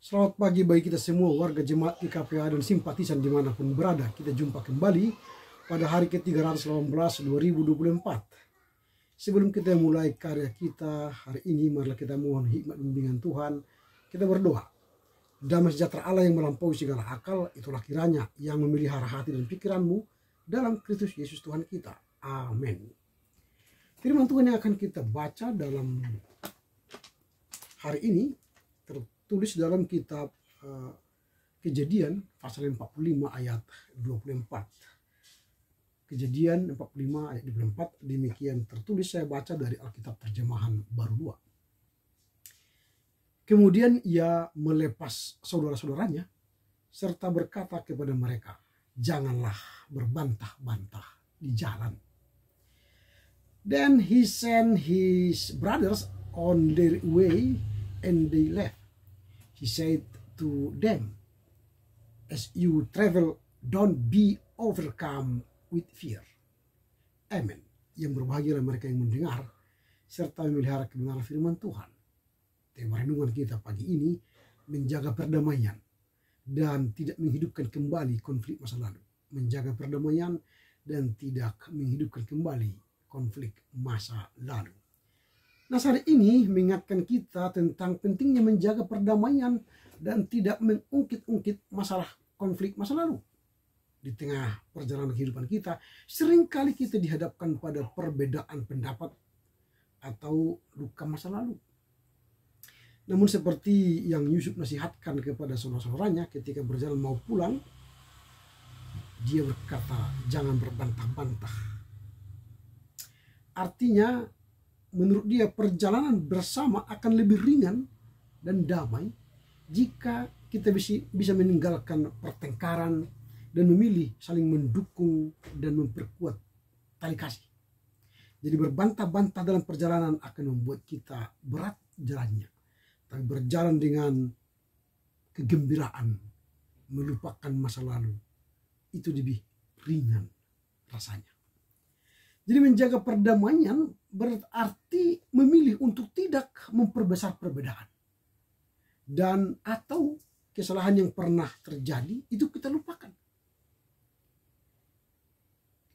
Selamat pagi bagi kita semua warga jemaat IKPA dan simpatisan dimanapun berada. Kita jumpa kembali pada hari ke-318 2024. Sebelum kita mulai karya kita hari ini, marilah kita mohon hikmat bimbingan Tuhan. Kita berdoa. Damai sejahtera Allah yang melampaui segala akal, itulah kiranya yang memelihara hati dan pikiranmu dalam Kristus Yesus Tuhan kita. Amin. Firman Tuhan yang akan kita baca dalam hari ini tertulis dalam kitab Kejadian pasal 45 ayat 24. Kejadian 45 ayat 24, demikian tertulis, saya baca dari Alkitab Terjemahan Baru 2. Kemudian ia melepas saudara-saudaranya serta berkata kepada mereka, janganlah berbantah-bantah di jalan. Then he sent his brothers on their way and they left. He said to them, as you travel, don't be overcome with fear. Amen. Yang berbahagialah mereka yang mendengar serta memelihara kebenaran firman Tuhan. Tema renungan kita pagi ini, menjaga perdamaian dan tidak menghidupkan kembali konflik masa lalu. Menjaga perdamaian dan tidak menghidupkan kembali konflik masa lalu. Nah, hari ini mengingatkan kita tentang pentingnya menjaga perdamaian dan tidak mengungkit-ungkit masalah konflik masa lalu. Di tengah perjalanan kehidupan kita, seringkali kita dihadapkan pada perbedaan pendapat atau luka masa lalu. Namun seperti yang Yusuf nasihatkan kepada saudara-saudaranya ketika berjalan mau pulang, dia berkata, jangan berbantah-bantah. Artinya, menurut dia perjalanan bersama akan lebih ringan dan damai jika kita bisa meninggalkan pertengkaran dan memilih saling mendukung dan memperkuat tali kasih. Jadi berbantah-bantah dalam perjalanan akan membuat kita berat jalannya. Tapi berjalan dengan kegembiraan, melupakan masa lalu, itu lebih ringan rasanya. Jadi menjaga perdamaian berarti memilih untuk tidak memperbesar perbedaan. Dan atau kesalahan yang pernah terjadi itu kita lupakan.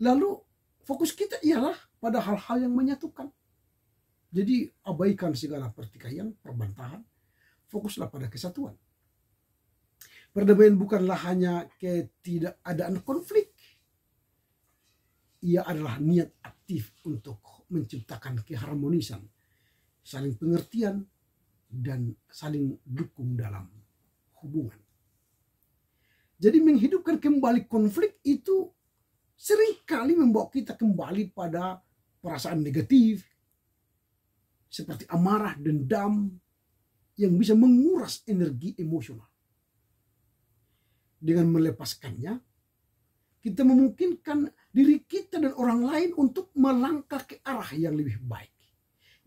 Lalu fokus kita ialah pada hal-hal yang menyatukan. Jadi abaikan segala pertikaian, perbantahan, fokuslah pada kesatuan. Perdamaian bukanlah hanya ketidakadaan konflik. Ia adalah niat aktif untuk menciptakan keharmonisan, saling pengertian, dan saling dukung dalam hubungan. Jadi menghidupkan kembali konflik itu seringkali membawa kita kembali pada perasaan negatif, seperti amarah, dendam, yang bisa menguras energi emosional. Dengan melepaskannya, kita memungkinkan diri kita dan orang lain untuk melangkah ke arah yang lebih baik,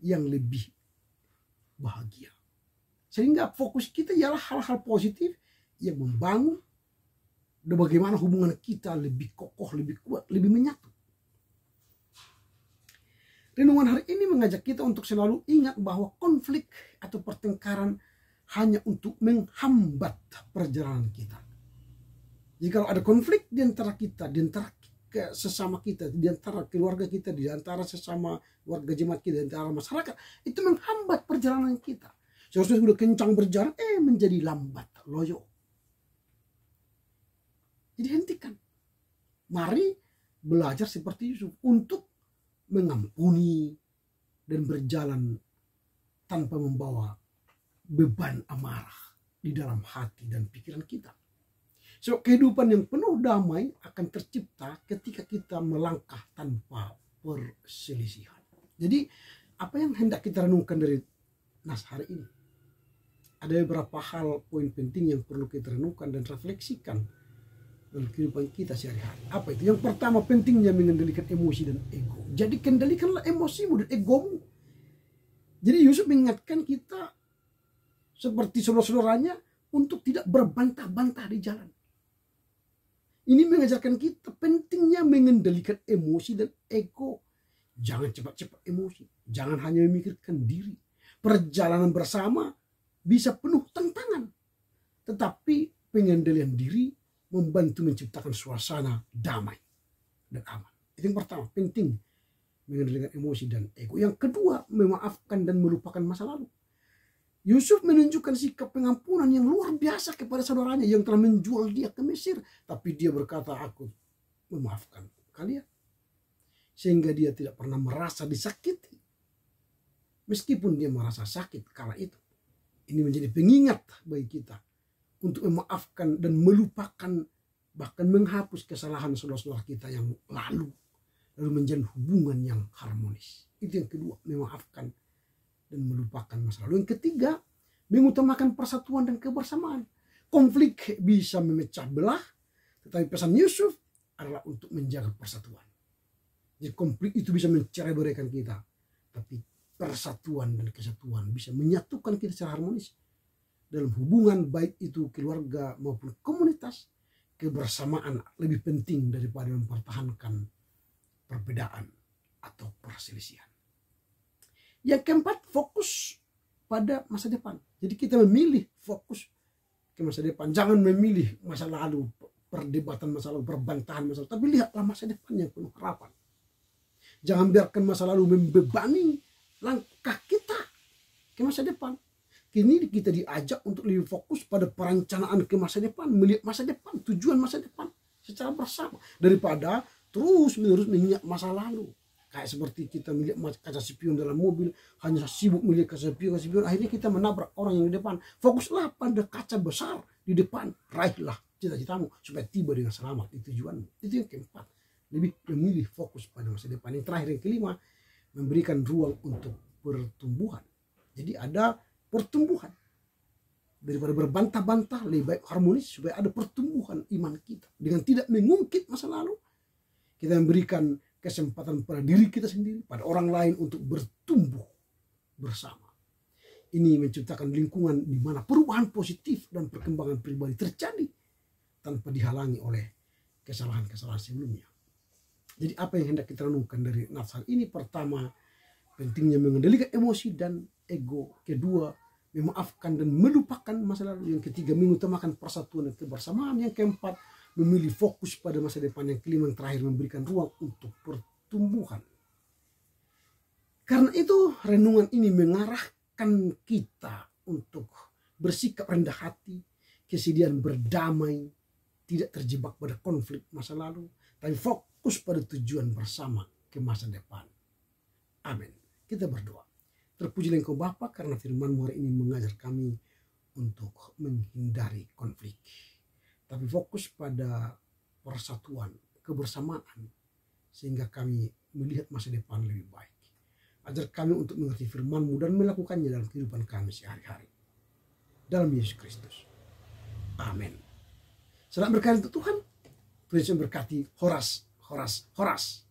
yang lebih bahagia. Sehingga fokus kita ialah hal-hal positif yang membangun dan bagaimana hubungan kita lebih kokoh, lebih kuat, lebih menyatu. Renungan hari ini mengajak kita untuk selalu ingat bahwa konflik atau pertengkaran hanya untuk menghambat perjalanan kita. Jika ada konflik di antara kita, di antara sesama kita, di antara keluarga kita, di antara sesama warga jemaat kita, di antara masyarakat, itu menghambat perjalanan kita. Seharusnya sudah kencang berjalan, menjadi lambat, loyo. Jadi hentikan. Mari belajar seperti Yusuf untuk mengampuni dan berjalan tanpa membawa beban amarah di dalam hati dan pikiran kita. So, kehidupan yang penuh damai akan tercipta ketika kita melangkah tanpa perselisihan. Jadi, apa yang hendak kita renungkan dari nas hari ini? Ada beberapa hal, poin penting yang perlu kita renungkan dan refleksikan dalam kehidupan kita sehari-hari. Apa itu? Yang pertama, pentingnya mengendalikan emosi dan ego. Jadi kendalikanlah emosimu dan egomu. Jadi Yusuf mengingatkan kita seperti saudara-saudaranya untuk tidak berbantah-bantah di jalan. Ini mengajarkan kita pentingnya mengendalikan emosi dan ego. Jangan cepat-cepat emosi. Jangan hanya memikirkan diri. Perjalanan bersama bisa penuh tantangan. Tetapi pengendalian diri membantu menciptakan suasana damai dan aman. Itu yang pertama, penting mengendalikan emosi dan ego. Yang kedua, memaafkan dan melupakan masa lalu. Yusuf menunjukkan sikap pengampunan yang luar biasa kepada saudaranya yang telah menjual dia ke Mesir. Tapi dia berkata, aku memaafkan kalian. Sehingga dia tidak pernah merasa disakiti. Meskipun dia merasa sakit kala itu. Ini menjadi pengingat bagi kita untuk memaafkan dan melupakan, bahkan menghapus kesalahan saudara-saudara kita yang lalu menjalin hubungan yang harmonis. Itu yang kedua, memaafkan dan melupakan masa lalu. Yang ketiga, mengutamakan persatuan dan kebersamaan. Konflik bisa memecah belah, tetapi pesan Yusuf adalah untuk menjaga persatuan. Jadi konflik itu bisa mencerai-beraikan kita, tapi persatuan dan kesatuan bisa menyatukan kita secara harmonis. Dalam hubungan baik itu keluarga maupun komunitas, kebersamaan lebih penting daripada mempertahankan perbedaan atau perselisihan. Yang keempat, fokus pada masa depan. Jadi kita memilih fokus ke masa depan. Jangan memilih masa lalu, perdebatan masa lalu, perbantahan masa lalu. Tapi lihatlah masa depan yang penuh harapan. Jangan biarkan masa lalu membebani langkah kita ke masa depan. Kini kita diajak untuk lebih fokus pada perencanaan ke masa depan. Melihat masa depan, tujuan masa depan secara bersama. Daripada terus menerus mengingat masa lalu. Kayak seperti kita melihat kaca spion dalam mobil, hanya sibuk melihat kaca spion, akhirnya kita menabrak orang yang di depan. Fokuslah pada kaca besar di depan, raihlah cita-citamu supaya tiba dengan selamat di tujuanmu. Itu yang keempat, lebih memilih fokus pada masa depan. Yang terakhir, yang kelima, memberikan ruang untuk pertumbuhan. Jadi ada pertumbuhan. Daripada berbantah-bantah, lebih baik harmonis supaya ada pertumbuhan iman kita. Dengan tidak mengungkit masa lalu, kita memberikan kesempatan pada diri kita sendiri, pada orang lain untuk bertumbuh bersama. Ini menciptakan lingkungan di mana perubahan positif dan perkembangan pribadi terjadi tanpa dihalangi oleh kesalahan-kesalahan sebelumnya. Jadi apa yang hendak kita renungkan dari nafas ini? Pertama, pentingnya mengendalikan emosi dan ego. Kedua, memaafkan dan melupakan masa lalu. Yang ketiga, mengutamakan persatuan dan kebersamaan. Yang keempat, memilih fokus pada masa depan. Yang kelima, yang terakhir, memberikan ruang untuk pertumbuhan. Karena itu renungan ini mengarahkan kita untuk bersikap rendah hati, kesediaan berdamai, tidak terjebak pada konflik masa lalu, tapi fokus pada tujuan bersama ke masa depan. Amin. Kita berdoa. Terpujilah Engkau Bapa, karena firman-Mu hari ini mengajar kami untuk menghindari konflik, tapi fokus pada persatuan, kebersamaan, sehingga kami melihat masa depan lebih baik. Ajar kami untuk mengerti firman-Mu dan melakukannya dalam kehidupan kami sehari-hari. Dalam Yesus Kristus. Amin. Selamat berkati untuk Tuhan. Tuhan berkati. Horas, horas, horas.